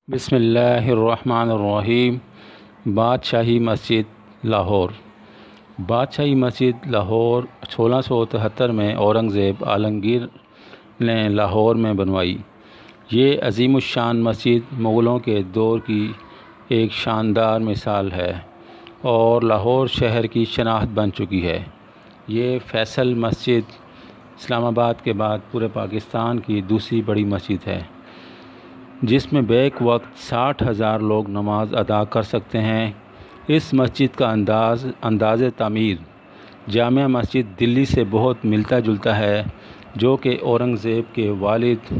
بسم اللہ الرحمن الرحیم۔ بادشاہی مسجد لاہور۔ بادشاہی مسجد لاہور 1673 میں اورنگزیب عالمگیر نے لاہور میں بنوائی۔ یہ عظیم الشان مسجد مغلوں کے دور کی ایک شاندار مثال ہے اور لاہور شہر کی شناخت بن چکی ہے۔ یہ فیصل مسجد اسلام آباد کے بعد پورے پاکستان کی دوسری بڑی مسجد ہے، جس میں بیک وقت 60,000 لوگ نماز ادا کر سکتے ہیں۔ اس مسجد کا انداز تعمیر جامع مسجد دلی سے بہت ملتا جلتا ہے، جو کہ اورنگزیب کے والد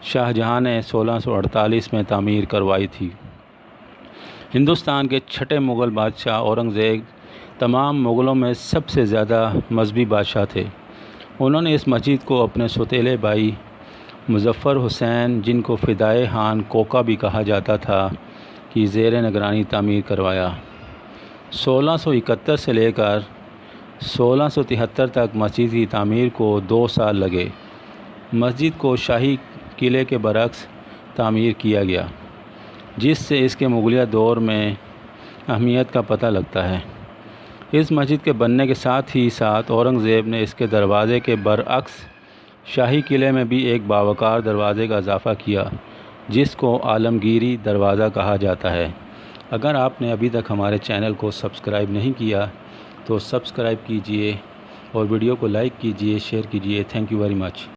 شاہ جہاں نے 1648 میں تعمیر کروائی تھی۔ ہندوستان کے چھٹے مغل بادشاہ اورنگزیب تمام مغلوں میں سب سے زیادہ مذہبی بادشاہ تھے۔ انہوں نے اس مسجد کو اپنے سوتیلے بھائی مظفر حسین، جن کو فدائے خان کوکا بھی کہا جاتا تھا، کی زیر نگرانی تعمیر کروایا۔ 1671 سے لے کر 1673 تک مسجد کی تعمیر کو 2 سال لگے۔ مسجد کو شاہی قلعے کے برعکس تعمیر کیا گیا، جس سے اس کے مغلیہ دور میں اہمیت کا پتہ لگتا ہے۔ اس مسجد کے بننے کے ساتھ ہی ساتھ اورنگزیب نے اس کے دروازے کے برعکس شاہی قلعے میں بھی ایک باوقار دروازے کا اضافہ کیا، جس کو عالمگیری دروازہ کہا جاتا ہے۔ اگر آپ نے ابھی تک ہمارے چینل کو سبسکرائب نہیں کیا تو سبسکرائب کیجئے اور ویڈیو کو لائک کیجئے، شیئر کیجئے۔ Thank you very much.